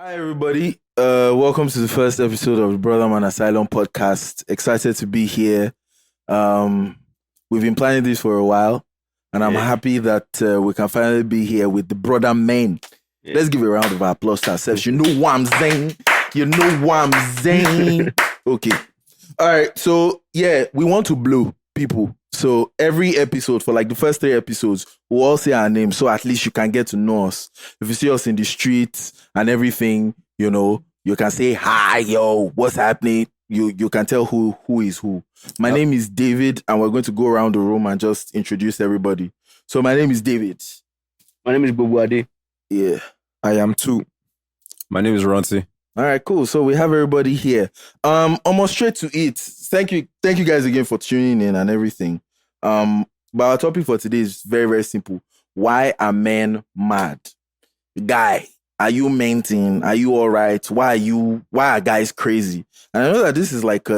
Hi, everybody. Welcome to the first episode of the BrodaMan Asylum Podcast. Excited to be here. We've been planning this for a while, and I'm happy that we can finally be here with the BrodaMan. Yeah. Let's give a round of applause to ourselves. You know what I'm saying? Okay. All right. So, yeah, we want to blow people. So every episode, for like the first 3 episodes, we'll all say our names, so at least you can get to know us. If you see us in the streets and everything, you know, you can say, hi, yo, what's happening? You can tell who is who. My name is David, and we're going to go around the room and just introduce everybody. So my name is David. My name is Bobuade. Yeah. I am too. My name is Ronti. All right, cool. So we have everybody here. Almost straight to it. Thank you guys again for tuning in and everything. But our topic for today is very, very simple. Why are men mad? Guy, are you maintain? Are you all right? Why are guys crazy? And I know that this is like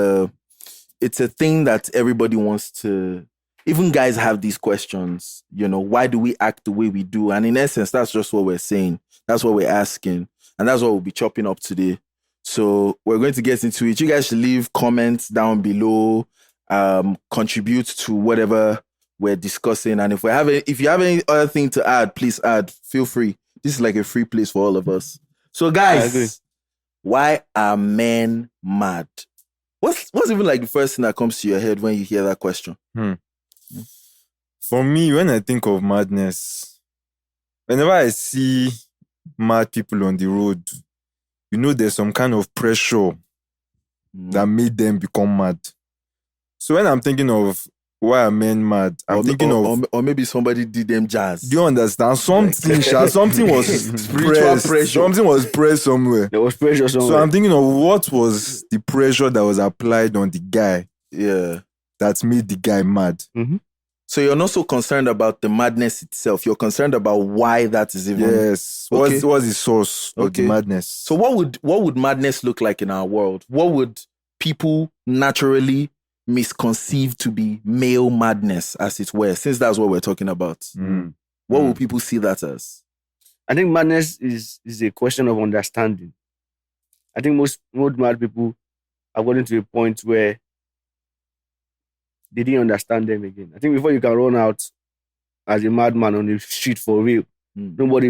it's a thing that everybody wants to, even guys have these questions, you know, why do we act the way we do? And in essence, that's just what we're saying. That's what we're asking. And that's what we'll be chopping up today. So we're going to get into it. You guys should leave comments down below, contribute to whatever we're discussing. And if you have any other thing to add, please add. Feel free. This is like a free place for all of us. So guys, why are men mad? What's even like the first thing that comes to your head when you hear that question? For me, when I think of madness, whenever I see mad people on the road, you know there's some kind of pressure that made them become mad. So when I'm thinking of why are men mad, or maybe somebody did them jazz. Do you understand? Something was pressed. Something was pressed somewhere. There was pressure somewhere. So I'm thinking of what was the pressure that was applied on the guy. Yeah. That made the guy mad. Mm-hmm. So you're not so concerned about the madness itself. You're concerned about why that is even. Yes. Okay. What's the source of the madness? So what would madness look like in our world? What would people naturally misconceive to be male madness, as it were, since that's what we're talking about? What will people see that as? I think madness is a question of understanding. I think most mad people have gotten to a point where they didn't understand them again. I think before you can run out as a madman on the street for real, nobody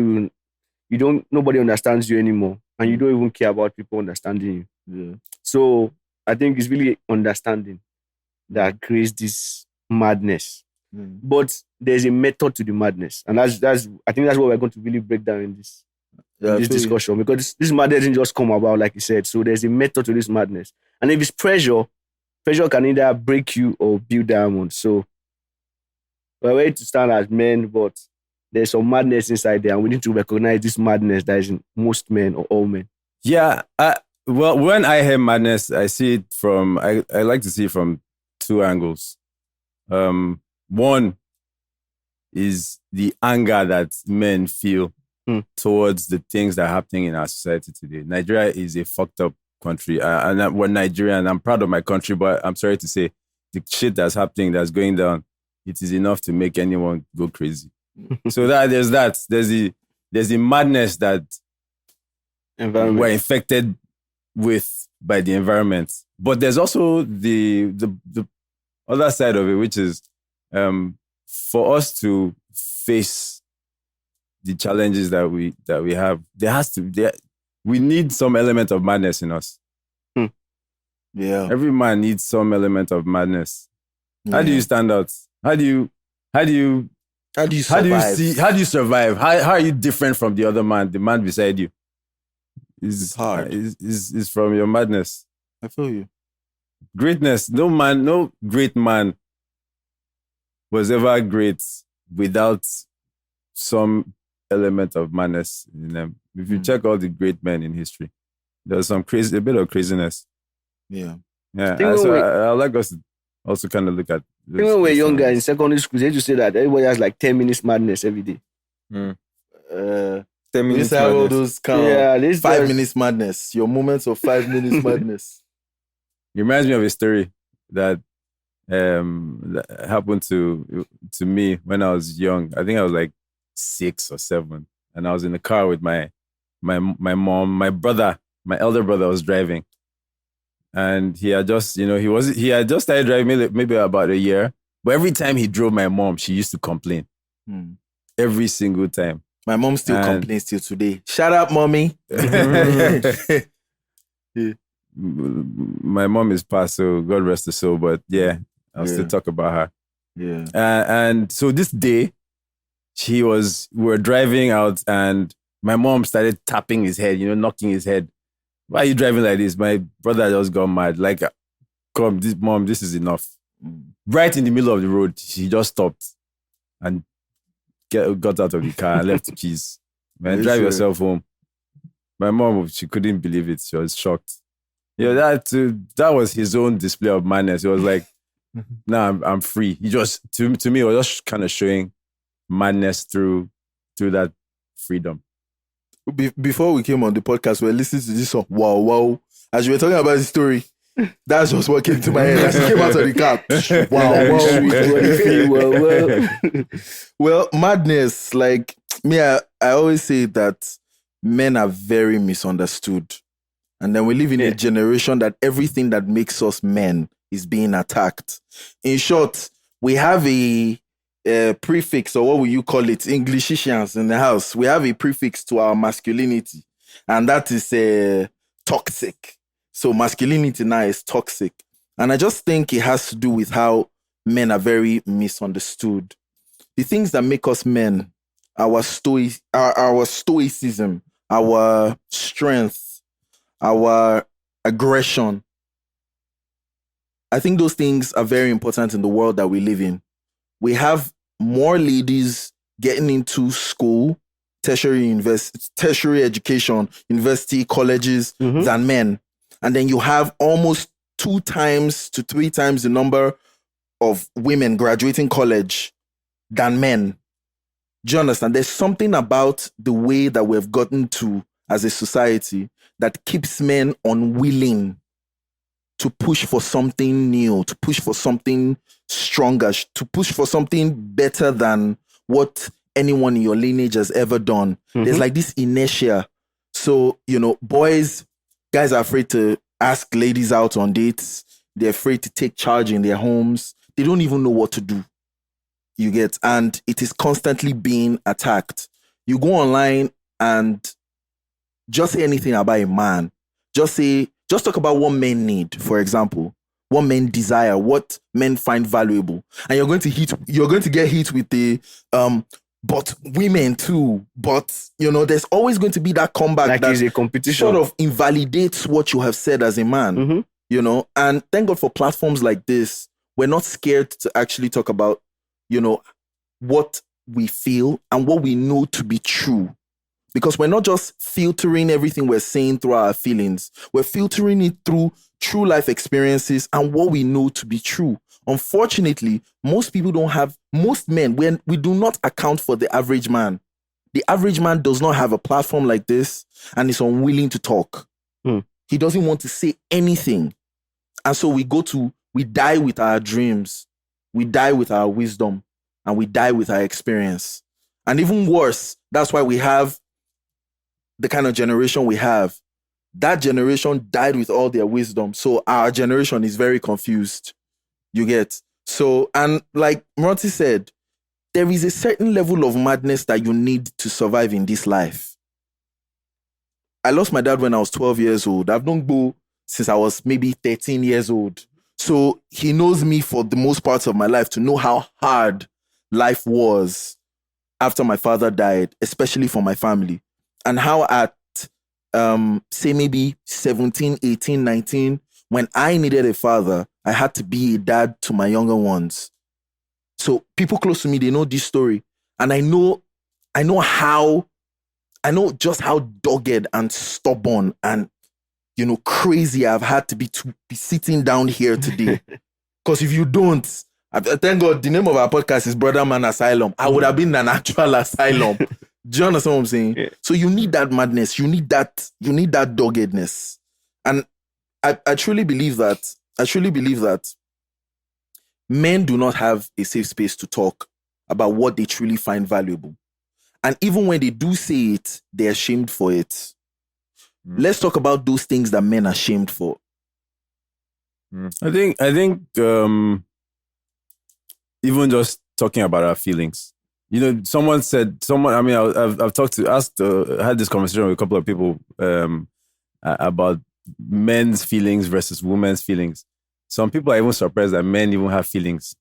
understands you anymore, and you don't even care about people understanding you. Yeah. So I think it's really understanding that creates this madness. But there's a method to the madness, and that's I think that's what we're going to really break down in this discussion, because this madness didn't just come about, like you said. So there's a method to this madness, and if it's pressure can either break you or build diamonds. So we're ready to stand as men, but there's some madness inside there, and we need to recognize this madness that is in most men or all men. Yeah. Well, when I hear madness, I see it from, I like to see it from 2 angles. One is the anger that men feel towards the things that are happening in our society today. Nigeria is a fucked up country. We're Nigerian, and I'm proud of my country, but I'm sorry to say the shit that's happening, that's going down, it is enough to make anyone go crazy. So there's the madness that we're infected with by the environment. But there's also the other side of it, which is for us to face the challenges that we have, we need some element of madness in us. Yeah. Every man needs some element of madness. How do you stand out? How do you survive? How do you survive? How are you different from the other man, the man beside you? It's hard. Is from your madness. I feel you. Greatness. No great man was ever great without some element of madness in them. If you check all the great men in history, there's a bit of craziness. Yeah. Yeah. I like us to also kind of look at this. Even when we're younger in secondary school, they used to say that everybody has like 10 minutes madness every day. 10 minutes madness. All those count. Yeah, 5 minutes madness. Your moments of 5 minutes madness. It reminds me of a story that happened to me when I was young. I think I was like 6 or 7, and I was in the car with my my mom, my brother, my elder brother was driving. And he had just, he had just started driving maybe about a year. But every time he drove my mom, she used to complain. Every single time. My mom still complains till today. Shut up, mommy. My mom is passed, so God rest her soul. But yeah, I'll still talk about her. Yeah. And so this day, we were driving out, and my mom started tapping his head, knocking his head. Why are you driving like this? My brother just got mad. Like, come, mom, this is enough. Right in the middle of the road, she just stopped and got out of the car and left the keys. Man, drive yourself home. My mom, she couldn't believe it. She was shocked. That was his own display of madness. He was like, nah, I'm free. He just, to me, it was just kind of showing madness through that freedom. Before we came on the podcast, we were listening to this song, Wow, Wow. As you were talking about the story, that's just what came to my head. As he came out of the car, wow, wow. Well, madness, like me, I always say that men are very misunderstood. And then we live in a generation that everything that makes us men is being attacked. In short, we have a prefix, or what will you call it, Englishicians in the house. We have a prefix to our masculinity, and that is toxic. So masculinity now is toxic. And I just think it has to do with how men are very misunderstood. The things that make us men, our stoicism, our strength, our aggression, I think those things are very important in the world that we live in. We have more ladies getting into school, tertiary education, university, colleges than men. And then you have almost 2 times to 3 times the number of women graduating college than men. Do you understand? There's something about the way that we've gotten to as a society that keeps men unwilling to push for something new, to push for something stronger, to push for something better than what anyone in your lineage has ever done. There's like this inertia. So, guys are afraid to ask ladies out on dates. They're afraid to take charge in their homes. They don't even know what to do. You get, and it is constantly being attacked. You go online and just say anything about a man. Just talk about what men need, for example, what men desire, what men find valuable, and you're going to get hit with the but women too. But there's always going to be that comeback like that is a competition, sort of invalidates what you have said as a man. And thank God for platforms like this. We're not scared to actually talk about what we feel and what we know to be true. Because we're not just filtering everything we're saying through our feelings. We're filtering it through true life experiences and what we know to be true. Unfortunately, most men, we do not account for the average man. The average man does not have a platform like this and is unwilling to talk. He doesn't want to say anything. And so we die with our dreams. We die with our wisdom. And we die with our experience. And even worse, that's why we have the kind of generation we have. That generation died with all their wisdom. So our generation is very confused. You get? So, and like Murati said, there is a certain level of madness that you need to survive in this life. I lost my dad when I was 12 years old. I've known Bo since I was maybe 13 years old. So he knows me for the most parts of my life to know how hard life was after my father died, especially for my family. And how at, say maybe 17, 18, 19, when I needed a father, I had to be a dad to my younger ones. So people close to me, they know this story. And I know just how dogged and stubborn and, crazy I've had to be sitting down here today. Because if you don't, thank God, the name of our podcast is BrodaMan Asylum. I would have been an actual asylum. Do you understand what I'm saying? Yeah. So you need that madness. You need that doggedness. And I truly believe that men do not have a safe space to talk about what they truly find valuable. And even when they do say it, they're ashamed for it. Let's talk about those things that men are shamed for. I think even just talking about our feelings. You know, I mean, I've had this conversation with a couple of people about men's feelings versus women's feelings. Some people are even surprised that men even have feelings.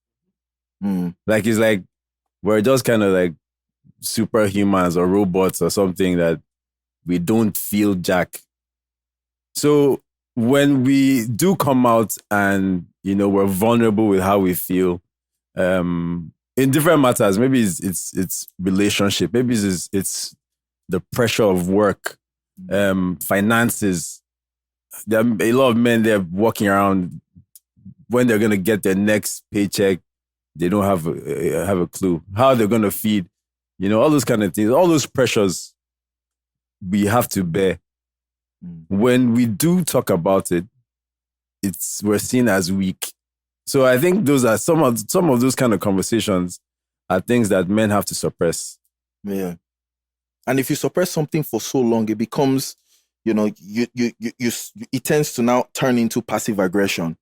Like, it's like we're just kind of like superhumans or robots or something that we don't feel jack. So when we do come out and, you know, we're vulnerable with how we feel, in different matters, maybe it's relationship, maybe it's the pressure of work, finances. There are a lot of men, they're walking around when they're gonna get their next paycheck. They don't have a clue how they're gonna feed, you know, all those kind of things, all those pressures we have to bear. When we do talk about it, we're seen as weak. So I think those are some of those kind of conversations are things that men have to suppress. Yeah. And if you suppress something for so long, it becomes, you know, it tends to now turn into passive aggression.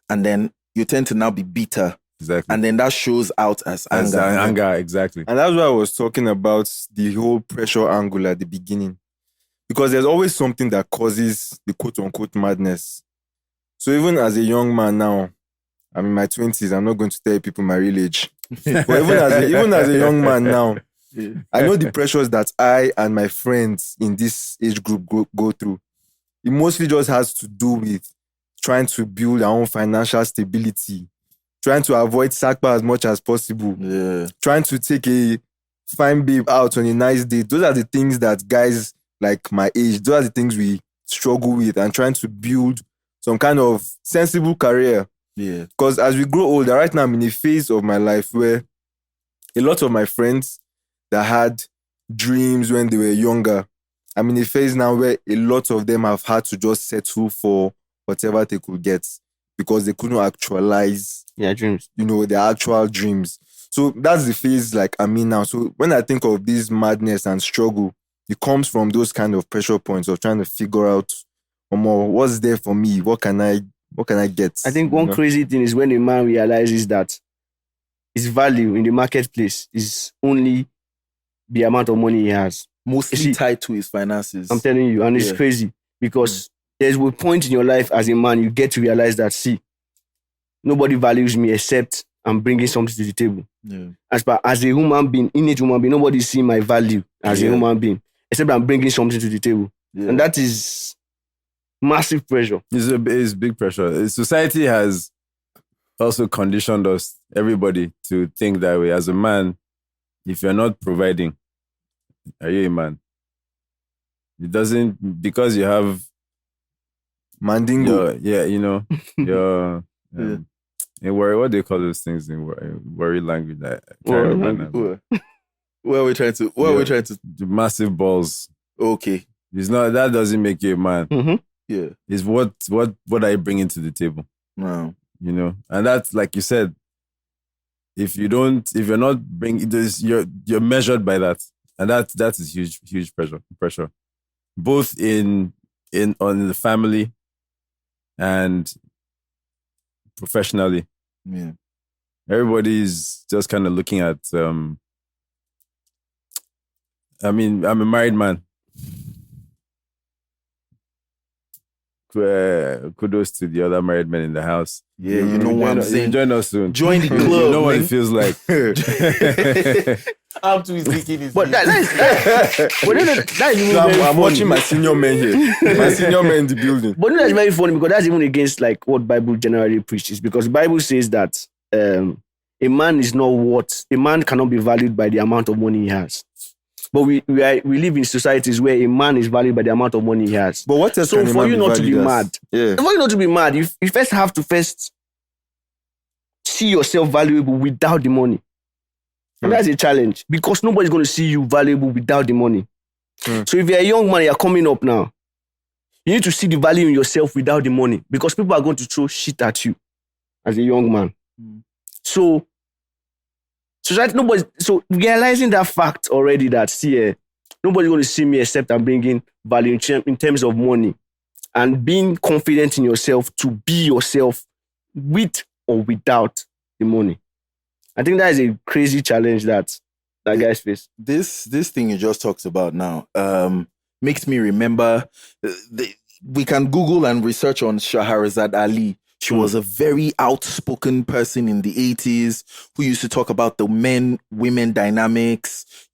And then you tend to now be bitter. Exactly. And then that shows out as anger. Anger, exactly. And that's why I was talking about the whole pressure angle at the beginning. Because there's always something that causes the quote-unquote madness. So even as a young man now, I'm in my 20s, I'm not going to tell people my real age. But even as a young man now, I know the pressures that I and my friends in this age group go through. It mostly just has to do with trying to build our own financial stability, trying to avoid sakpa as much as possible, trying to take a fine babe out on a nice date. Those are the things that guys like my age, those are the things we struggle with, and trying to build some kind of sensible career. Yeah. Because as we grow older, right now I'm in a phase of my life where a lot of my friends that had dreams when they were younger, I'm in a phase now where a lot of them have had to just settle for whatever they could get because they couldn't actualize their dreams. You know, their actual dreams. So that's the phase like I'm in now. So when I think of this madness and struggle, it comes from those kind of pressure points of trying to figure out more what's there for me, what can I get. I think one crazy thing is when a man realizes that his value in the marketplace is only the amount of money he has. Mostly tied to his finances. I'm telling you, and it's crazy because there's a point in your life as a man you get to realize that, see, nobody values me except I'm bringing something to the table. Yeah. As a human being, innate human being, nobody see my value as a human being except I'm bringing something to the table. Yeah. And that is massive pressure. It's big pressure. Society has also conditioned us, everybody, to think that way. As a man, if you're not providing, are you a man? It doesn't, because you have mandingo. Your in worry, what do they call those things in worry language? I can't remember. Where are we trying to? The massive balls. Okay, it's not that doesn't make you a man. Mm-hmm. Yeah, it's what are you bringing to the table? Wow. You know, and that's like you said. If you're not bringing this, you're measured by that, and that is huge pressure, both on the family and professionally. Yeah, everybody's just kind of looking at. I mean, I'm a married man. Kudos to the other married men in the house. Yeah, you know what I'm saying. Join us soon. Join the club. You know what it feels like. I'm too thinking. But I'm watching my senior men here. My senior men in the building. But that's very funny because that's even against like what Bible generally preaches. Because the Bible says that a man cannot be valued by the amount of money he has. But we live in societies where a man is valued by the amount of money he has. But what else? So for you not to be mad, for you not to be mad, you first have to see yourself valuable without the money. And that's a challenge because nobody's going to see you valuable without the money. So if you're a young man, you're coming up now, you need to see the value in yourself without the money because people are going to throw shit at you as a young man. So realizing that fact already that, see, nobody's going to see me except I'm bringing value in terms of money and being confident in yourself to be yourself with or without the money. I think that is a crazy challenge that guys face. This thing you just talked about now makes me remember. We can Google and research on Shahrazad Ali. She was a very outspoken person in the 80s who used to talk about the men-women dynamics,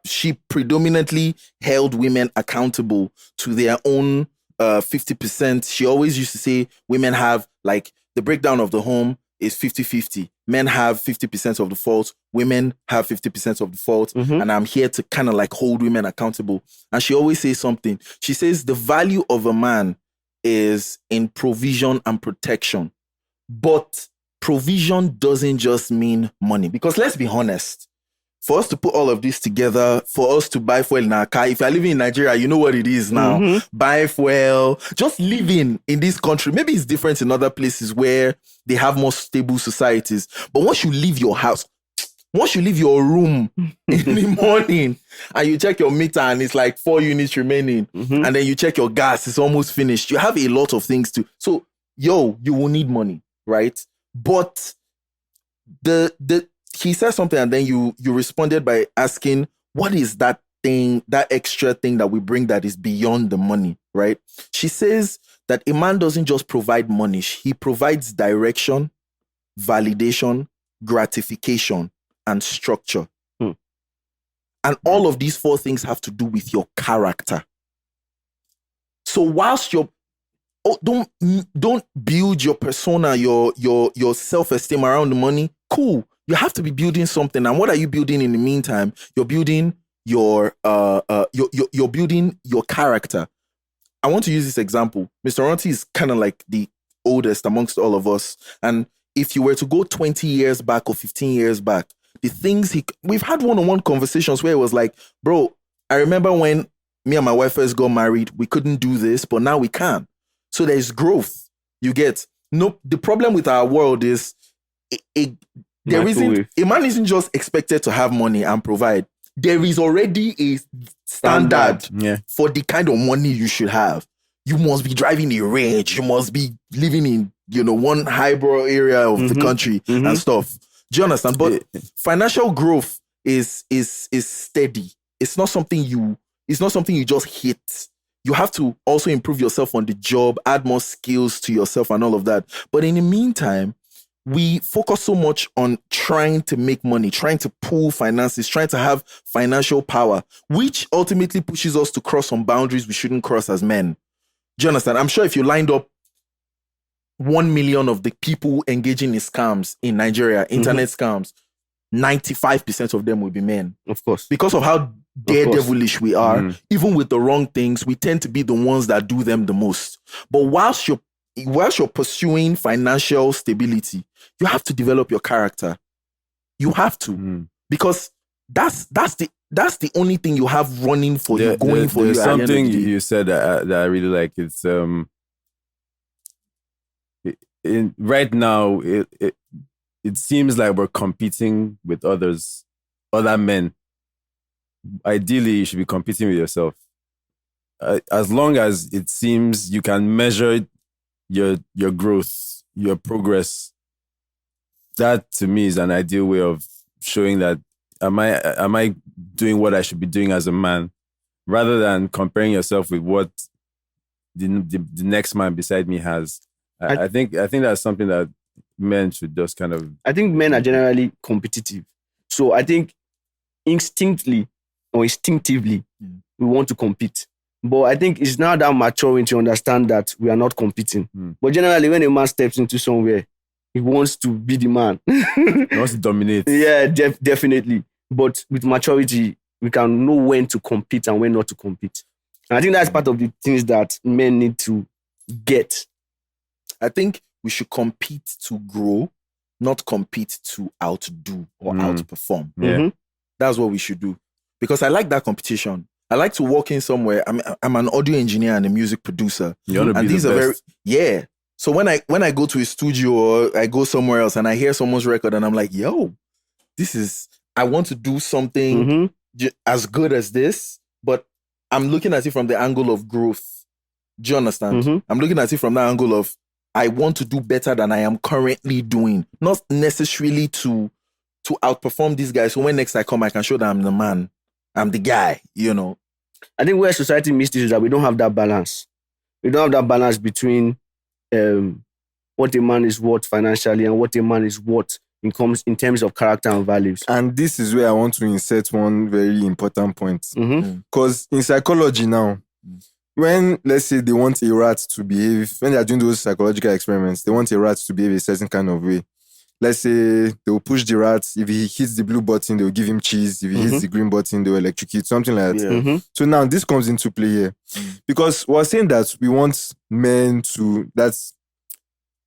she predominantly held women accountable to their own 50%. She always used to say women have, like, the breakdown of the home is 50-50. Men have 50% of the fault, women have 50% of the fault, and I'm here to kind of like hold women accountable. And she always says something. She says the value of a man is in provision and protection. But provision doesn't just mean money. Because let's be honest, for us to put all of this together, for us to buy fuel in our car, if you're living in Nigeria, you know what it is now. Buy fuel, just living in this country. Maybe it's different in other places where they have more stable societies. But once you leave your house, once you leave your room in the morning and you check your meter and it's like 4 units remaining, and then you check your gas, it's almost finished. You have a lot of things to. So, you will need money, right? But he said something and then you responded by asking, what is that thing, that extra thing that we bring that is beyond the money, right? She says that a man doesn't just provide money. He provides direction, validation, gratification, and structure. And all of these 4 things have to do with your character. So whilst don't build your persona, your self-esteem around the money, cool. You have to be building something. And what are you building in the meantime? You're building you're building your character. I want to use this example. Mr. Ronti is kind of like the oldest amongst all of us. And if you were to go 20 years back or 15 years back, the things we've had one-on-one conversations where it was like, bro, I remember when me and my wife first got married, we couldn't do this, but now we can. So there's growth. You get. No, the problem with our world is a man isn't just expected to have money and provide. There is already a standard for the kind of money you should have. You must be driving a Range. You must be living in, one highbrow area of the country and stuff. Do you understand? But financial growth is steady. It's not something you just hit. You have to also improve yourself on the job, add more skills to yourself and all of that. But in the meantime, we focus so much on trying to make money, trying to pool finances, trying to have financial power, which ultimately pushes us to cross some boundaries we shouldn't cross as men. Do you understand? I'm sure if you lined up 1 million of the people engaging in scams in Nigeria, internet scams, 95% of them will be men. Of course. Because of how daredevilish we are, even with the wrong things, we tend to be the ones that do them the most. But whilst you're pursuing financial stability, you have to develop your character. You have to. Because that's the only thing you have running for you, going for you. There's something you said that I really like. It's right now it seems like we're competing with other men. Ideally, you should be competing with yourself. As long as it seems you can measure your growth, your progress, that to me is an ideal way of showing that am I doing what I should be doing as a man, rather than comparing yourself with what the next man beside me has. I think that's something that men should just kind of. I think men are generally competitive, so I think instinctively we want to compete. But I think it's now that maturing to understand that we are not competing. But generally, when a man steps into somewhere, he wants to be the man. He wants to dominate. Yeah, definitely. But with maturity, we can know when to compete and when not to compete. And I think that's part of the things that men need to get. I think we should compete to grow, not compete to outdo or outperform. Yeah. That's what we should do. Because I like that competition. I like to walk in somewhere. I'm an audio engineer and a music producer. You want to be the best. So when I go to a studio or I go somewhere else and I hear someone's record and I'm like, yo, I want to do something as good as this, but I'm looking at it from the angle of growth. Do you understand? Mhm. I'm looking at it from the angle of I want to do better than I am currently doing, not necessarily to outperform these guys. So when next I come, I can show that I'm the man, I'm the guy. I think where society missed is that we don't have that balance. We don't have that balance between what a man is worth financially and what a man is worth in terms of character and values. And this is where I want to insert one very important point. Mm-hmm. Because in psychology now, when, let's say, they want a rat to behave, when they are doing those psychological experiments, they want a rat to behave a certain kind of way. Let's say they will push the rat. If he hits the blue button, they will give him cheese. If he hits the green button, they will electrocute, something like that. Yeah. Mm-hmm. So now this comes into play here. Because we're saying that we want men to,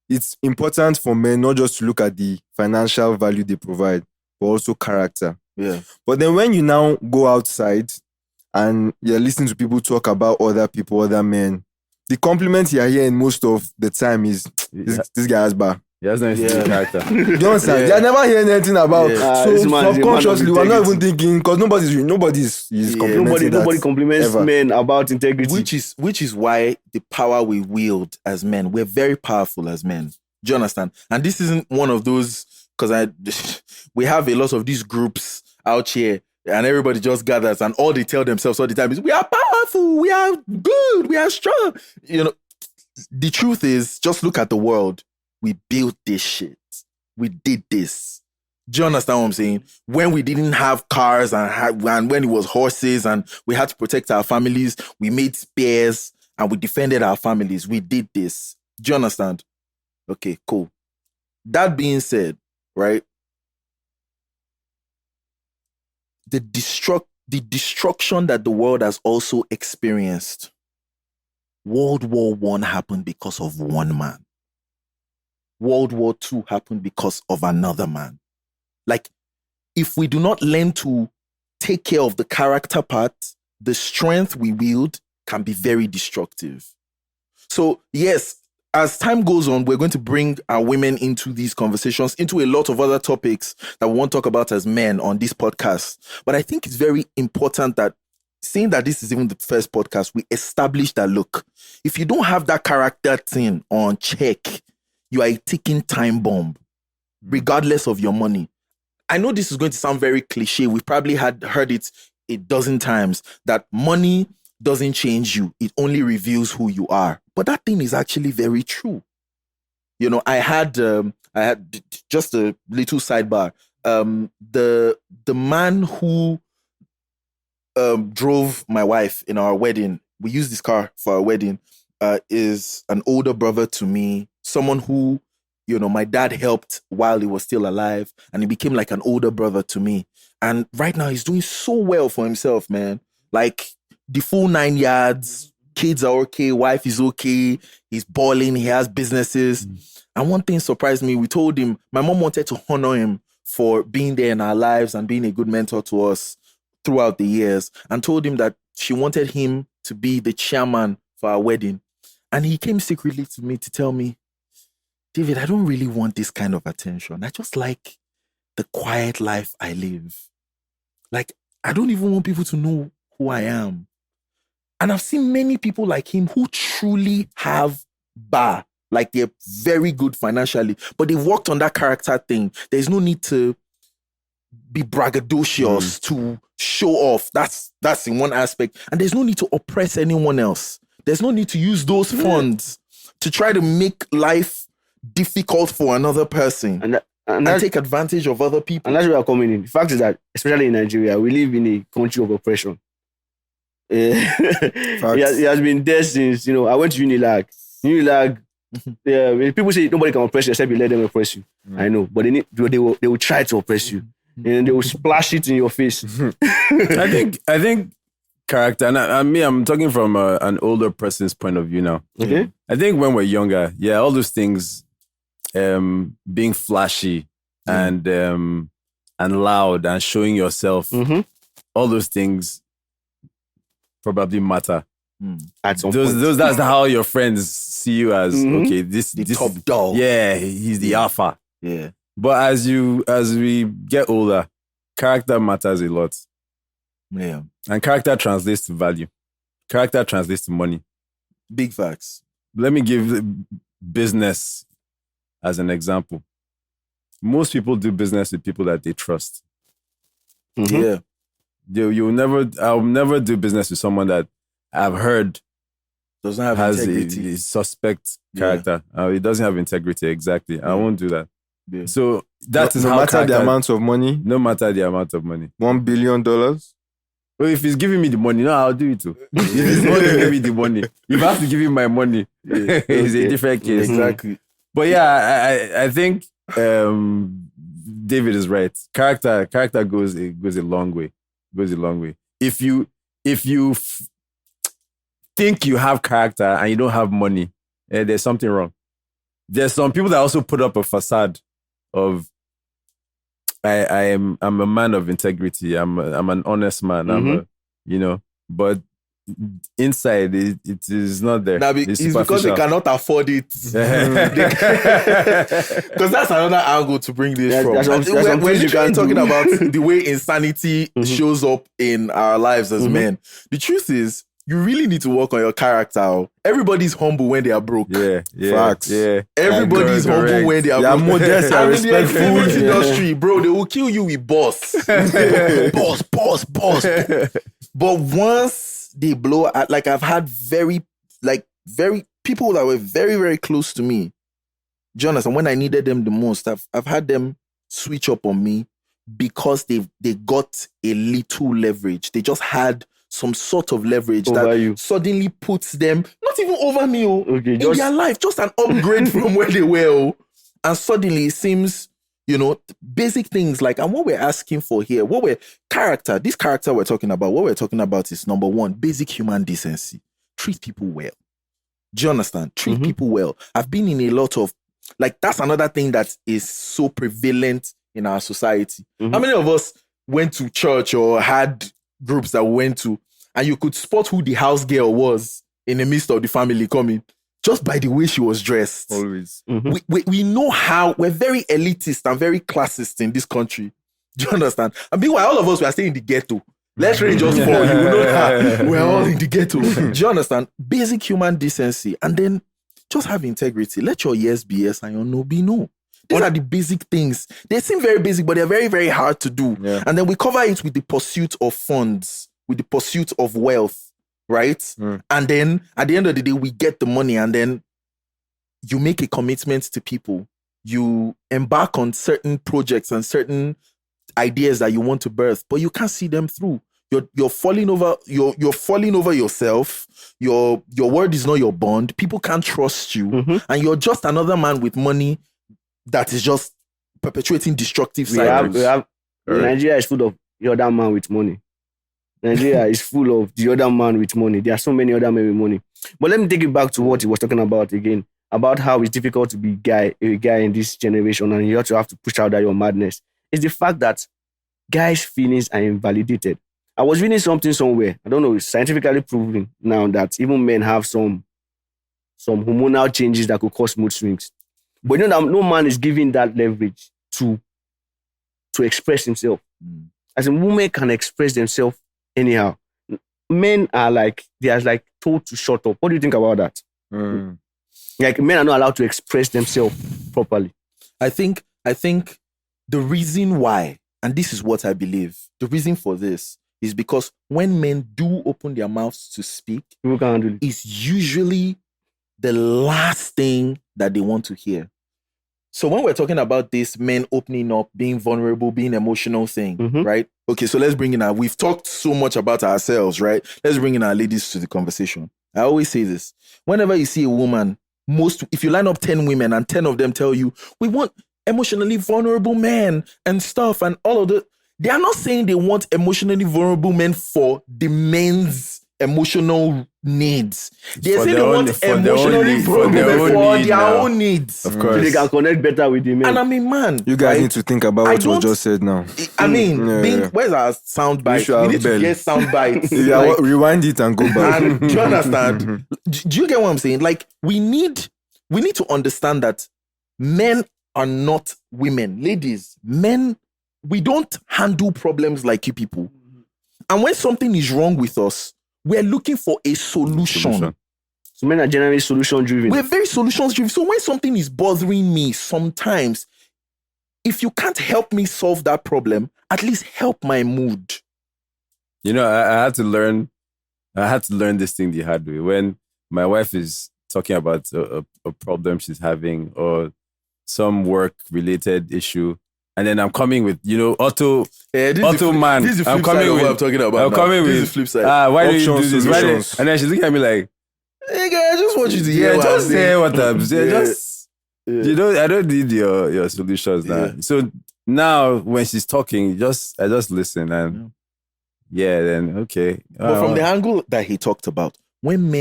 it's important for men not just to look at the financial value they provide, but also character. Yeah. But then when you now go outside and you're listening to people talk about other people, other men, the compliment you're hearing most of the time is this guy has bar. He has no character. You know what I'm saying? You're never hearing anything about. So this man is a man of subconsciously, we're not even integrity. thinking, because nobody's complimenting that. Nobody compliments ever. men about integrity. Which is why the power we wield as men, we're very powerful as men. Do you understand? And this isn't one of those, because we have a lot of these groups out here and everybody just gathers and all they tell themselves all the time is, we are powerful, we are good, we are strong. The truth is, just look at the world. We built this shit. We did this. Do you understand what I'm saying? When we didn't have cars and when it was horses and we had to protect our families, we made spears and we defended our families. We did this. Do you understand? Okay, cool. That being said, right? The destruction that the world has also experienced. World War I happened because of one man. World War II happened because of another man. Like, if we do not learn to take care of the character part, the strength we wield can be very destructive. So, yes, as time goes on, we're going to bring our women into these conversations, into a lot of other topics that we won't talk about as men on this podcast. But I think it's very important that, seeing that this is even the first podcast, we establish that, look, if you don't have that character thing on check, you are a ticking time bomb, regardless of your money. I know this is going to sound very cliche. We've probably heard it a dozen times, that money doesn't change you. It only reveals who you are. But that thing is actually very true. I had just a little sidebar. The man who drove my wife in our wedding, we used this car for our wedding, is an older brother to me, someone who, my dad helped while he was still alive, and he became like an older brother to me. And right now he's doing so well for himself, man. Like the full 9 yards, kids are okay, wife is okay, he's balling, he has businesses. And one thing surprised me, we told him, my mom wanted to honor him for being there in our lives and being a good mentor to us throughout the years, and told him that she wanted him to be the chairman for our wedding. And he came secretly to me to tell me, David, I don't really want this kind of attention. I just like the quiet life I live. Like, I don't even want people to know who I am. And I've seen many people like him who truly have bar. Like, they're very good financially, but they've worked on that character thing. There's no need to be braggadocious, to show off. That's in one aspect. And there's no need to oppress anyone else. There's no need to use those funds to try to make life difficult for another person and take advantage of other people. And that's where we're coming in. The fact is that, especially in Nigeria, we live in a country of oppression. It has been there since, I went to Unilag. People say nobody can oppress you except you let them oppress you. I know, but they will try to oppress you. And they will splash it in your face. I think character, and I'm talking from an older person's point of view now. Okay. I think when we're younger, all those things, being flashy and loud and showing yourself, all those things probably matter. At some those that's how your friends see you as. Okay, this top dog. Yeah, he's the alpha. Yeah. But as we get older, character matters a lot. Yeah. And character translates to value. Character translates to money. Big facts. Let me give business as an example. Most people do business with people that they trust. Yeah. I'll never do business with someone that I've heard Doesn't have has integrity. a suspect character. It doesn't have integrity, exactly. I won't do that. Yeah. So that is no how matter character, the amount of money, no matter the amount of money. $1 billion. Well, if he's giving me the money, no, I'll do it too. If he's not giving me the money, if I have to give him my money, it's a different case. Exactly. But yeah, I think David is right. Character goes a long way. Goes a long way. If you think you have character and you don't have money, there's something wrong. There's some people that also put up a facade of I'm a man of integrity. I'm an honest man. But inside it is not there. Now, it's because they superficial. cannot afford it. Because that's another angle to bring this from. We're literally talking about the way insanity shows up in our lives as men. The truth is, you really need to work on your character. Everybody's humble when they are broke. Yeah. Facts. Yeah. Everybody's humble when they are broke. Modest and In the food respectful. industry, bro, they will kill you with boss. boss. But once they blow at, like I've had very people that were very, very close to me, Jonathan, when I needed them the most, I've had them switch up on me because they got a little leverage. They just had some sort of leverage over that you. suddenly puts them, not even over me, Okay, in their life, just an upgrade from where they were. And suddenly it seems, basic things like, and what we're asking for here, this character we're talking about, what we're talking about is number one, basic human decency. Treat people well. Do you understand? Treat people well. I've been in a lot of, that's another thing that is so prevalent in our society. How many of us went to church or had groups that we went to, and you could spot who the house girl was in the midst of the family coming just by the way she was dressed? Always. We know how we're very elitist and very classist in this country. Do you understand? And meanwhile, all of us were staying in the ghetto. Let's rain just fall. You know that we're all in the ghetto. Do you understand? Basic human decency, and then just have integrity. Let your yes be yes and your no be no. These are the basic things. They seem very basic, but they're very, very hard to do. Yeah. And then we cover it with the pursuit of funds, with the pursuit of wealth, right? And then at the end of the day, we get the money, and then you make a commitment to people. You embark on certain projects and certain ideas that you want to birth, but you can't see them through. You're falling over. You're falling over yourself. Your word is not your bond. People can't trust you, and you're just another man with money that is just perpetuating destructive cycles. Nigeria is full of the other man with money. Nigeria is full of the other man with money. There are so many other men with money. But let me take it back to what he was talking about again, about how it's difficult to be a guy in this generation, and you have to push out that your madness. It's the fact that guys' feelings are invalidated. I was reading something somewhere. I don't know, it's scientifically proven now that even men have some hormonal changes that could cause mood swings. But that no man is given that leverage to express himself. As a woman can express themselves anyhow. Men are they are told to shut up. What do you think about that? Men are not allowed to express themselves properly. I think the reason why, and this is what I believe, the reason for this is because when men do open their mouths to speak, People can't handle it. it's usually the last thing that they want to hear. So when we're talking about this, men opening up, being vulnerable, being emotional thing, right? Okay, so let's bring in we've talked so much about ourselves, right? Let's bring in our ladies to the conversation. I always say this. Whenever you see a woman, if you line up 10 women and 10 of them tell you, we want emotionally vulnerable men and stuff and all of that, they are not saying they want emotionally vulnerable men for the men's emotional needs. They're saying they want emotionally vulnerable men for their own needs. Of course. So they can connect better with the men. And I mean, man, You guys right? need to think about what was just said now. I mean, Yeah. where's our sound bite? should We have need to bell. get sound bites. Yeah, Like, rewind it and go back. and do you understand? Do you get what I'm saying? Like, we need to understand that men are not women. Ladies, men, we don't handle problems like you people. And when something is wrong with us, we're looking for a solution. So men are generally solution driven. We're very solutions driven. So when something is bothering me, sometimes, if you can't help me solve that problem, at least help my mood. You know, I had to learn this thing the hard way. When my wife is talking about a problem she's having or some work-related issue, and then I'm coming with, auto man. This is the I'm flip coming side of with, what I'm talking about. I'm coming This with, is the flip side. why do you do Options, this? solutions. And then she's looking at me like, Hey guys, I just want you to hear yeah, what just I'm say saying. what I'm saying. Yeah. Just, I don't need your solutions now. Yeah. So now when she's talking, I just listen and then okay. But from the angle that he talked about, when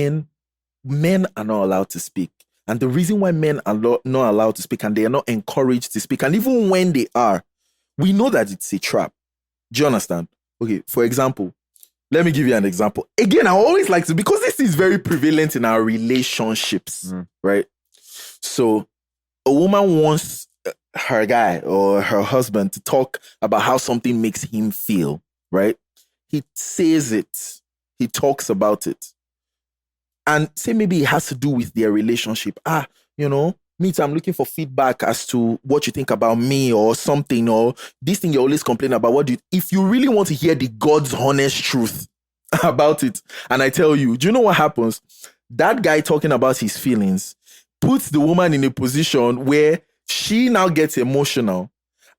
men are not allowed to speak, and the reason why men are not allowed to speak and they are not encouraged to speak, and even when they are, we know that it's a trap. Do you understand? Okay, for example, let me give you an example. Again, I always like to, because this is very prevalent in our relationships, right? So a woman wants her guy or her husband to talk about how something makes him feel, right? He says it. He talks about it. And say maybe it has to do with their relationship. Me too, I'm looking for feedback as to what you think about me or something, or this thing you always complain about. If you really want to hear the God's honest truth about it, and I tell you, do you know what happens? That guy talking about his feelings puts the woman in a position where she now gets emotional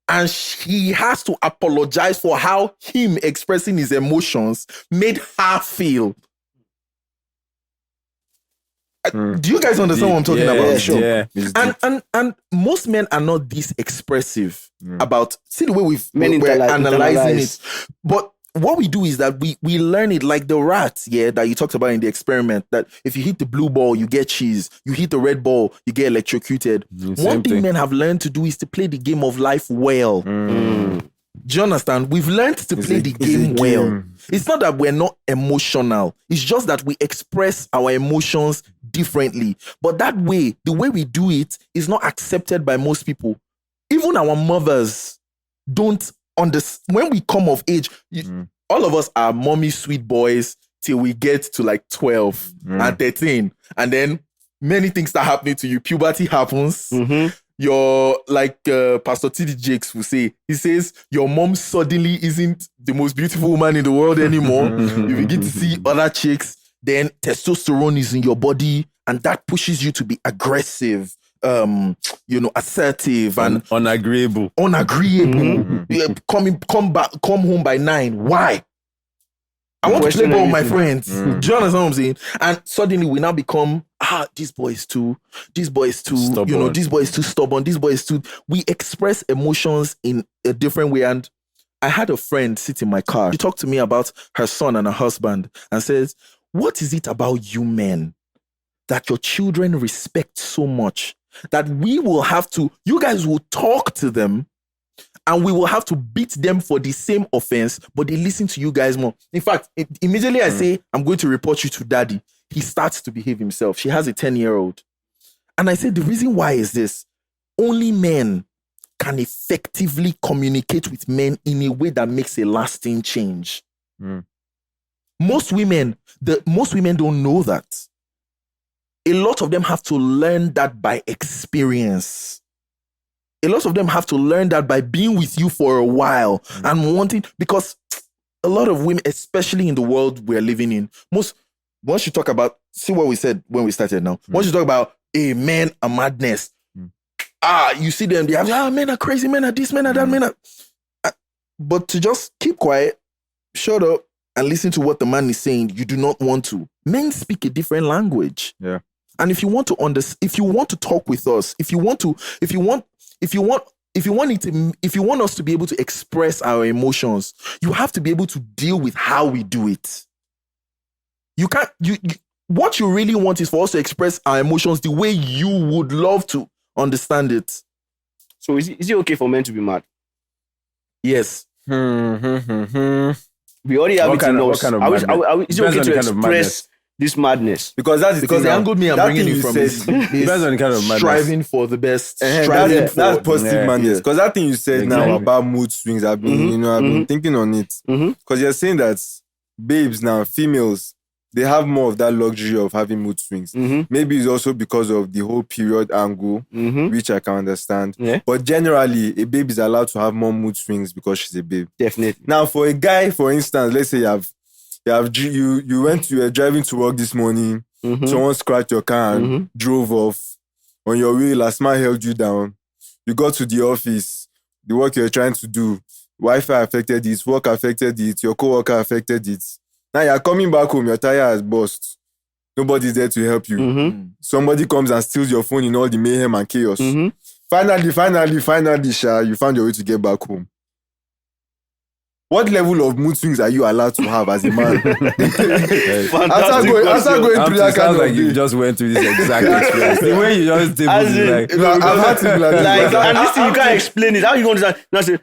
and he has to apologize for how him expressing his emotions made her feel. Do you guys understand what I'm talking about? Sure. Yeah. And most men are not this expressive about, see the way we're analyzing it. But what we do is that we learn it like the rat, that you talked about in the experiment, that if you hit the blue ball, you get cheese. You hit the red ball, you get electrocuted. One thing men have learned to do is to play the game of life well. Do you understand? We've learned to play the game well. It's not that we're not emotional. It's just that we express our emotions differently. But that way, the way we do it is not accepted by most people. Even our mothers don't understand. When we come of age, all of us are mommy sweet boys till we get to like 12 and 13. And then many things start happening to you. Puberty happens. Your, like Pastor T.D. Jakes will say, he says, your mom suddenly isn't the most beautiful woman in the world anymore. You begin to see other chicks, then testosterone is in your body, and that pushes you to be aggressive, assertive and unagreeable. Come home by 9. Why? I want to play ball with my friends. Do you understand what I'm saying? And suddenly we now become, this boy is too stubborn. This boy is too stubborn. This boy is too. We express emotions in a different way. And I had a friend sit in my car. She talked to me about her son and her husband and says, what is it about you men that your children respect so much that you guys will talk to them and we will have to beat them for the same offense, but they listen to you guys more. In fact, immediately I say, I'm going to report you to daddy, he starts to behave himself. She has a 10-year-old. And I said, the reason why is this. Only men can effectively communicate with men in a way that makes a lasting change. Most women don't know that. A lot of them have to learn that by experience. A lot of them have to learn that by being with you for a while and wanting, because a lot of women, especially in the world we're living in, once you talk about, see what we said when we started now, once you talk about men are madness, you see them, they have, men are crazy, men are this, men are that, men are... But to just keep quiet, shut up, and listen to what the man is saying, you do not want to. Men speak a different language. Yeah. And if you want to talk with us, if you want us to be able to express our emotions, you have to be able to deal with how we do it. You can't, what you really want is for us to express our emotions the way you would love to understand it. So is it okay for men to be mad? Yes. We already have it in us. Is it okay to express this madness. Because that's the Because thing they now. angled me and That bringing thing you you from said- is Depends on the kind of madness. striving for the best. That's Striving for that's positive Yeah. madness. Because that thing you said now Exactly. about mood swings, I've been, I've been thinking on it. Because you're saying that babes now, females, they have more of that luxury of having mood swings. Maybe it's also because of the whole period angle, which I can understand. Yeah. But generally, a babe is allowed to have more mood swings because she's a babe. Definitely. Now, for a guy, for instance, let's say you were driving to work this morning. Someone scratched your car and drove off. On your way, last man held you down. You got to the office. The work you're trying to do, Wi-Fi affected it, work affected it, your co-worker affected it. Now you're coming back home, your tire has burst. Nobody's there to help you. Somebody comes and steals your phone in all the mayhem and chaos. Finally, Sha, you found your way to get back home. What level of mood swings are you allowed to have as a man? after going through that kind Sounds of like you day? just went through this exact experience. The way you just did As was in- like, I've had to be like, Like, this. and this thing, you can't explain it. How you going to understand? Now, say,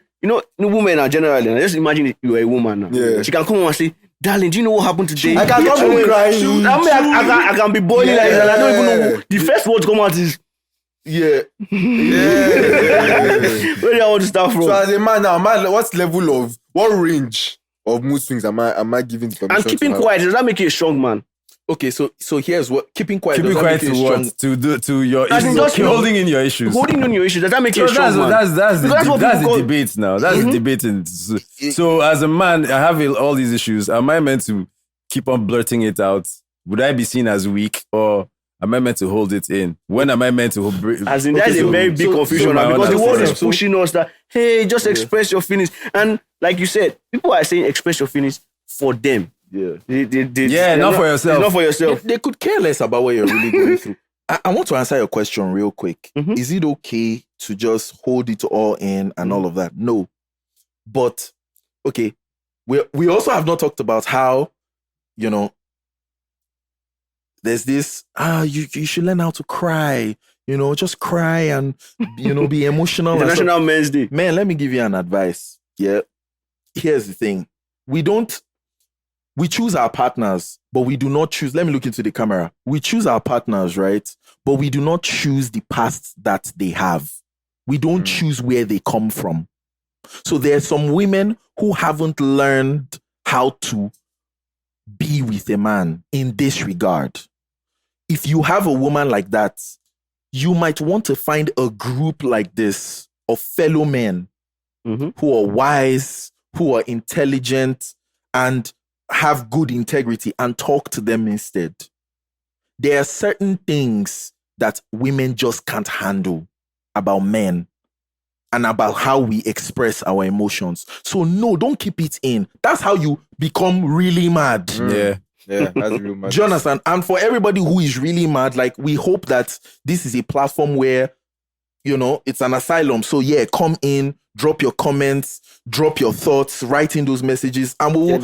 women are generally, just imagine you're a woman now. Yeah. She can come home and say, darling, do you know what happened today? I can come home crying. I can be boiling like that. I don't even know. The first word to come out is, Yeah. where do I want to start from? So as a man now, what range of mood swings am I giving the permission And keeping to have? quiet, does that make you a strong man? Okay, so here's what keeping quiet. keeping does not quiet make to you what? strong. To your As in issues. just, Holding in your issues. Holding on your issues, does that make you So a strong man? that's Because what the people call- debate now. That's the debate. So as a man, I have all these issues. Am I meant to keep on blurting it out? Would I be seen as weak, or am I meant to hold it in? When am I meant to? As in, that's a very big confusion now, my because the world is understanding. pushing us that, hey, just express your feelings. And like you said, people are saying express your feelings for them. Yeah. They're not for yourself. It's not for yourself. They could care less about what you're really going through. I want to answer your question real quick. Is it okay to just hold it all in and all of that? No. But, okay, we also have not talked about how, there's this, you should learn how to cry. Just cry and, be emotional. and stuff. International Men's Day. Man, let me give you an advice. Yeah. Here's the thing. We choose our partners, but we do not choose. Let me look into the camera. We choose our partners, right? But we do not choose the past that they have. We don't choose where they come from. So there are some women who haven't learned how to be with a man in this regard. If you have a woman like that, you might want to find a group like this of fellow men who are wise, who are intelligent, and have good integrity, and talk to them instead. There are certain things that women just can't handle about men and about how we express our emotions. So no, don't keep it in. That's how you become really mad. Yeah. Yeah, that's real madness. Do you understand? And for everybody who is really mad, like, we hope that this is a platform where, it's an asylum. So yeah, come in, drop your comments, drop your thoughts, write in those messages. And we're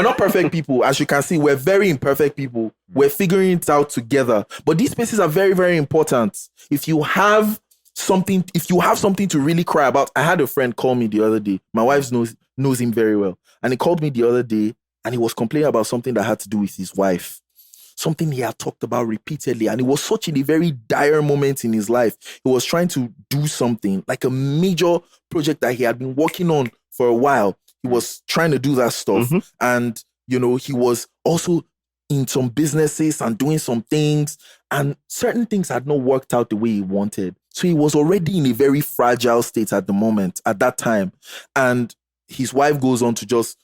not perfect people. As you can see, we're very imperfect people. We're figuring it out together. But these spaces are very, very important. If you have something to really cry about. I had a friend call me the other day. My wife knows him very well. And he called me the other day and he was complaining about something that had to do with his wife. Something he had talked about repeatedly. And it was such a very dire moment in his life. He was trying to do something, like a major project that he had been working on for a while. He was trying to do that stuff. And, he was also in some businesses and doing some things. And certain things had not worked out the way he wanted. So he was already in a very fragile state at that time. And his wife goes on to just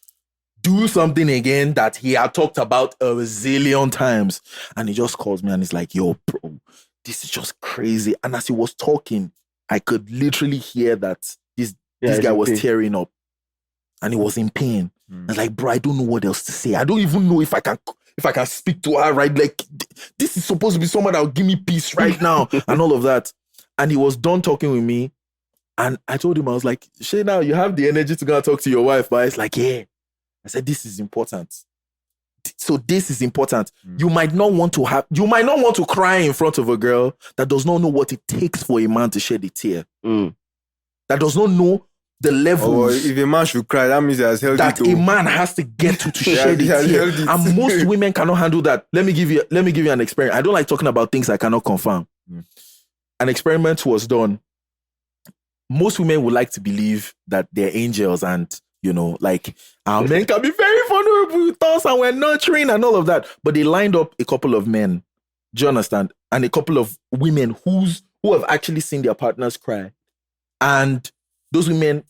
do something again that he had talked about a zillion times. And he just calls me and he's like, yo, bro, this is just crazy. And as he was talking, I could literally hear that this guy was tearing up and he was in pain. I was like, bro, I don't know what else to say. I don't even know if I can speak to her, right? Like, this is supposed to be someone that will give me peace right now and all of that. And he was done talking with me. And I told him, I was like, Shay, now you have the energy to go and talk to your wife. But it's like, yeah. I said, this is important. So this is important. You might not want to cry in front of a girl that does not know what it takes for a man to shed a tear. That does not know the Or levels if a man should cry, that means he has held that it. a man has to get to Yeah, shed he a has tear. held it. And most women cannot handle that. Let me give you an experiment. I don't like talking about things I cannot confirm. An experiment was done. Most women would like to believe that they're angels and, like our men can be very vulnerable with us and we're nurturing and all of that. But they lined up a couple of men, do you understand? And a couple of women who have actually seen their partners cry. And those women,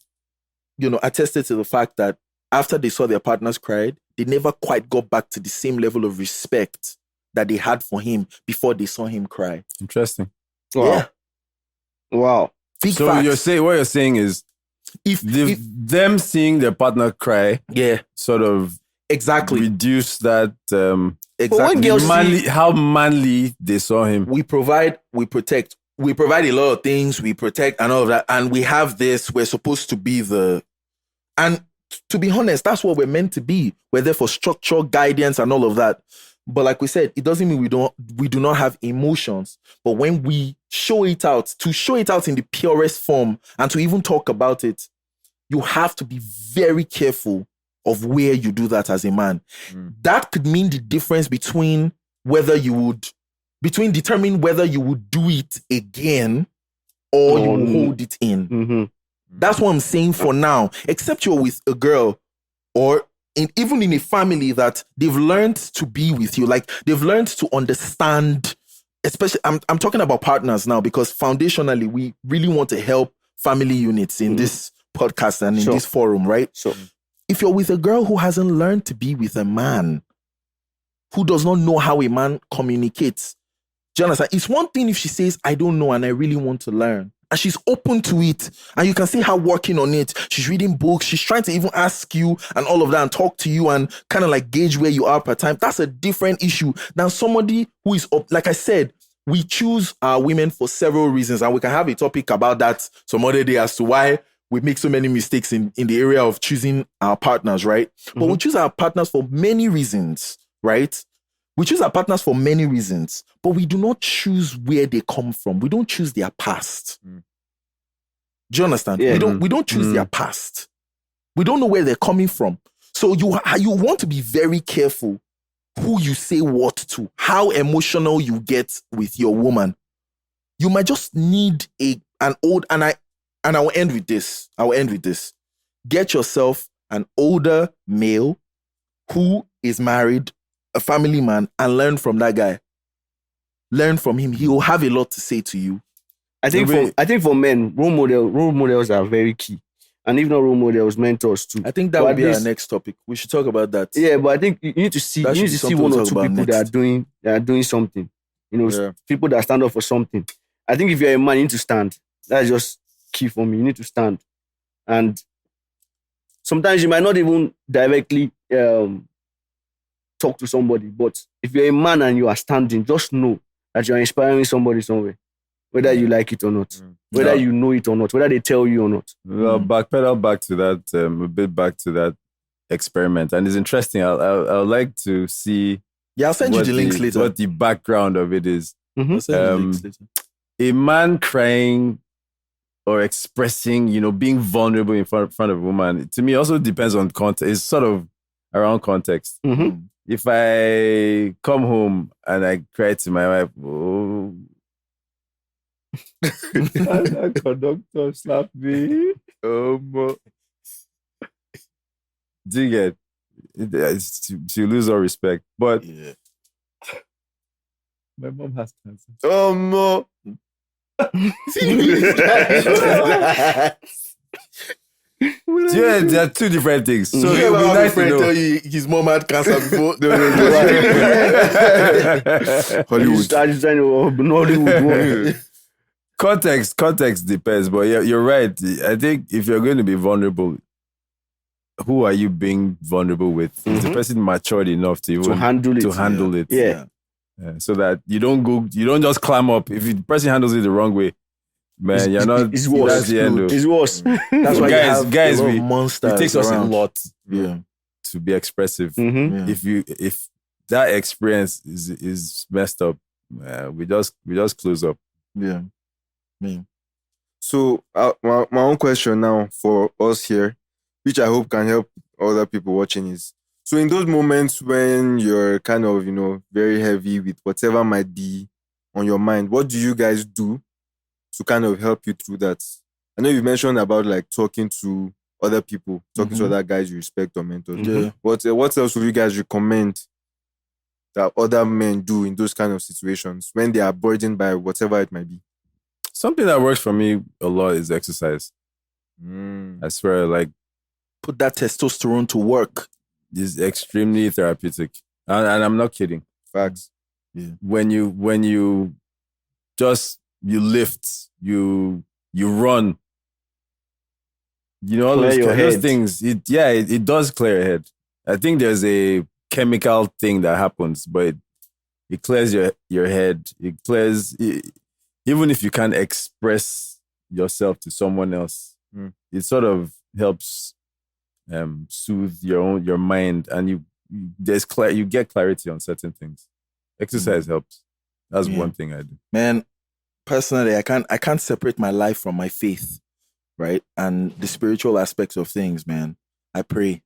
attested to the fact that after they saw their partners cried, they never quite got back to the same level of respect that they had for him before they saw him cry. Interesting. Wow. Yeah. Wow. Big So facts. what you're saying is if them seeing their partner cry sort of exactly reduce that when girls how manly they saw him. we provide, we protect, we provide a lot of things, we protect and all of that, and we have this, we're supposed to be and to be honest, that's what we're meant to be. We're there for structure, guidance and all of that. But like we said, it doesn't mean we do not have emotions. But when we show it out, to show it out in the purest form and to even talk about it, you have to be very careful of where you do that as a man. That could mean the difference between determining whether you would do it again or you will hold it in. Mm-hmm. That's what I'm saying for now. Except you're with a girl or even in a family that they've learned to be with you. Like they've learned to understand, especially I'm talking about partners now because foundationally we really want to help family units in this podcast and in this forum, right? So if you're with a girl who hasn't learned to be with a man, who does not know how a man communicates, do you understand? It's one thing if she says, I don't know and I really want to learn. And she's open to it. And you can see her working on it. She's reading books. She's trying to even ask you and all of that and talk to you and kind of like gauge where you are per time. That's a different issue than somebody who is up. Like I said, we choose our women for several reasons. And we can have a topic about that some other day as to why we make so many mistakes in the area of choosing our partners, right? But we choose our partners for many reasons, right? We choose our partners for many reasons, but we do not choose where they come from. We don't choose their past. Do you understand? Yeah. We don't choose their past. We don't know where they're coming from. So you want to be very careful who you say what to, how emotional you get with your woman. You might just need I will end with this. Get yourself an older male who is married, a family man, and learn from that guy. Learn from him. He will have a lot to say to you. I think for men, role models are very key. And if not role models, mentors too. I think that would be our next topic. We should talk about that. Yeah, but I think you need to see one or two people that are doing something. People that stand up for something. I think if you're a man, you need to stand. That's just key for me. You need to stand. And sometimes you might not even directly talk to somebody, but if you're a man and you are standing, just know that you're inspiring somebody somewhere, whether you like it or not, whether you know it or not, whether they tell you or not. Well, backpedal back to that, a bit back to that experiment, and it's interesting. I'll like to see. Yeah, I'll send you the links later. What the background of it is. I'll send you the links later. A man crying or expressing, being vulnerable in front of a woman, to me also depends on context. It's sort of around context. Mm-hmm. If I come home and I cry to my wife, that conductor slapped me. Do you get? She lose all respect. But my mom has cancer. Yeah, there are two different things. So it would be nice to know. Tell you his mom had cancer before. Hollywood. Context depends, but you're right. I think if you're going to be vulnerable, who are you being vulnerable with? Is the person matured enough to handle it? Yeah. So that you don't just climb up. If the person handles it the wrong way, man, you're not. It's worse. That's the end. It's worse. That's why guys, monsters. It takes us around. a lot, Yeah. to be expressive. Mm-hmm. Yeah. If that experience is messed up, we just close up. Yeah. So my own question now for us here, which I hope can help other people watching, is so in those moments when you're kind of, very heavy with whatever might be on your mind, what do you guys do to kind of help you through that? I know you mentioned about like talking to other people, talking to other guys you respect or mentors. Yeah. What else would you guys recommend that other men do in those kind of situations when they are burdened by whatever it might be? Something that works for me a lot is exercise. I swear, like, Put that testosterone to work. is extremely therapeutic. And I'm not kidding. Facts. Yeah. When you just you lift, you run, all Clear your those head. things. It does clear your head. I think there's a chemical thing that happens, but it clears your head. It clears even if you can't express yourself to someone else. It sort of helps soothe your mind, and you get clarity on certain things. Exercise helps. That's one thing I do. Man, personally, I can't separate my life from my faith, right? And the spiritual aspects of things, man. I pray.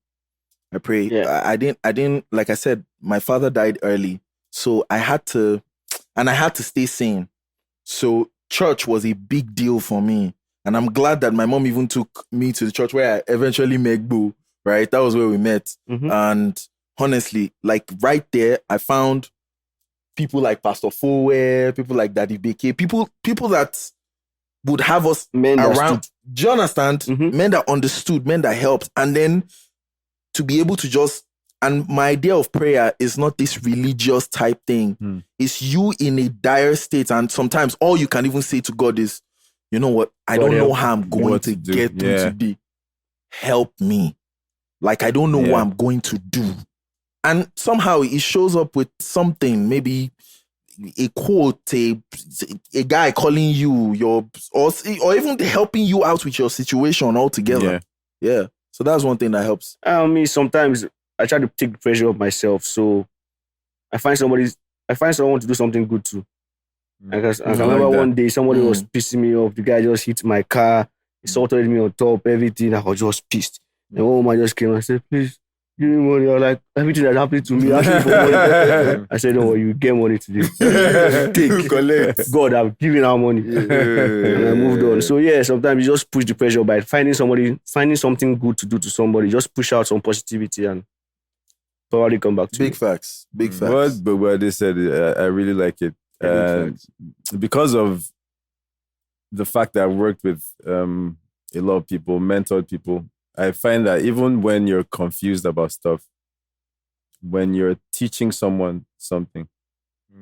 Yeah. I didn't like I said, my father died early, so I had to stay sane. So church was a big deal for me. And I'm glad that my mom even took me to the church where I eventually met Boo, right? That was where we met. And honestly, like right there, I found people like Pastor Fowe, people like Daddy BK, people that would have us Men that around. stood. Do you understand? Men that understood, men that helped. And then to be able to just, and my idea of prayer is not this religious type thing. It's you in a dire state. And sometimes all you can even say to God is, you know what? I don't know how I'm going to get through today. Help me. Like, I don't know what I'm going to do. And somehow it shows up with something, maybe a quote, a guy calling you, or even helping you out with your situation altogether. Yeah. So that's one thing that helps. Sometimes I try to take the pressure off myself. So I find someone to do something good to. I remember one day somebody was pissing me off. The guy just hit my car, assaulted me on top, everything. I was just pissed. And one woman just came and said, "Please, give me money." I was like, everything that happened to me, asking for money. I said, "No, you get money today. Take, collect. God, I've given our money." And I moved on. So sometimes you just push the pressure by finding something good to do to somebody. Just push out some positivity and probably come back to Big you. facts. Big facts. What they said, I really like it. Because of the fact that I've worked with a lot of people, mentored people, I find that even when you're confused about stuff, when you're teaching someone something,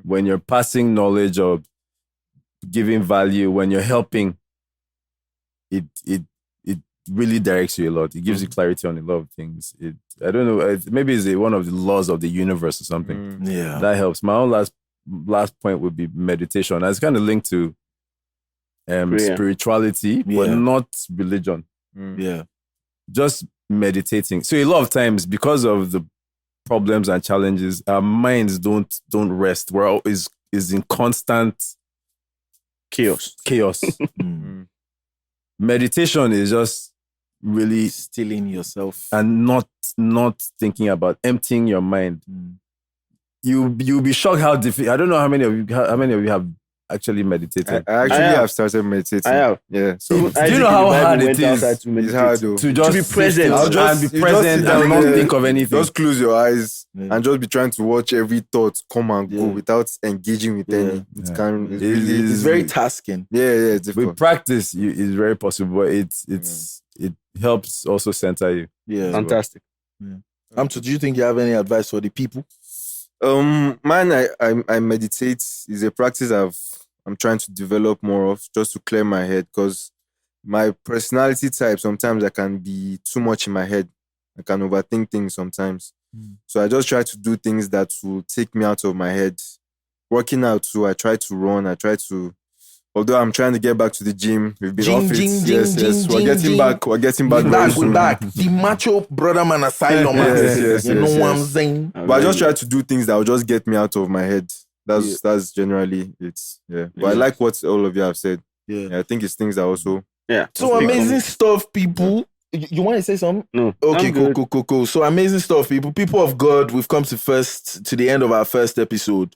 when you're passing knowledge or giving value, when you're helping, it really directs you a lot. It gives you clarity on a lot of things. I don't know, maybe it's one of the laws of the universe or something. Yeah. That helps. My own last point would be meditation. It's kind of linked to spirituality, but not religion. Yeah. Just meditating. So a lot of times, because of the problems and challenges, our minds don't rest. We're always in constant Chaos. Meditation is just really Stilling yourself. and not thinking about emptying your mind. You'll be shocked how difficult. I don't know how many of you have actually meditated. I actually have started meditating. I have. Yeah. So Do you know how hard it is it's hard though. to just be present. and be present and not think of anything? Just close your eyes and just be trying to watch every thought come and go without engaging with any. It's very tasking. It's difficult. With practice, it's very possible. But it helps also center you. Yeah. Fantastic. Do you think you have any advice for the people? Man, I meditate is a practice I'm trying to develop more of, just to clear my head, because my personality type, sometimes I can be too much in my head. I can overthink things sometimes. So I just try to do things that will take me out of my head. Working out too, I try to run, although I'm trying to get back to the gym. We've been off it. Yes. We're getting back. We're getting back very soon. We're back. The macho BrodaMan Asylum. Yes. You know what I'm saying? But I just try to do things that will just get me out of my head. That's generally it. Yeah. But I like what all of you have said. Yeah. I think it's things that also. Yeah. So amazing stuff, people. You want to say something? No. Okay, I'm good. cool. So amazing stuff, people. People of God, we've come to the end of our first episode.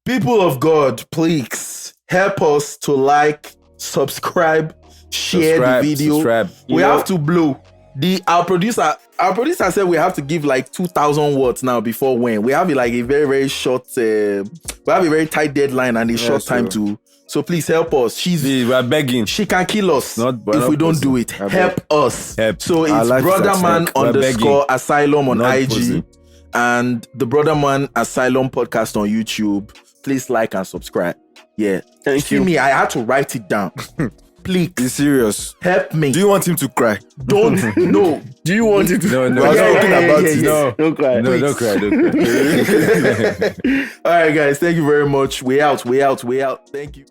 People of God, please help us to like, subscribe, share the video. Subscribe. We have to blow. Our producer said we have to give like 2,000 words now before when. We have like a very, very short, we have a very tight deadline and a short time to. So please help us. We're begging. She can kill us Not if we don't posing. do it. Help us. Help. So it's Our life is at BrodaMan stake. We're begging. _asylum on Not IG posing. and the BrodaMan Asylum Podcast on YouTube. Please like and subscribe. Yeah. Thank See you. me, I had to write it down. Be Please serious. help me. Do you want him to cry? Don't no. Do you want it to? No, no. I was Yeah, talking yeah, about yeah, it. yeah. No. Don't cry. No, don't cry. Don't cry. All right, guys. Thank you very much. We out. Thank you.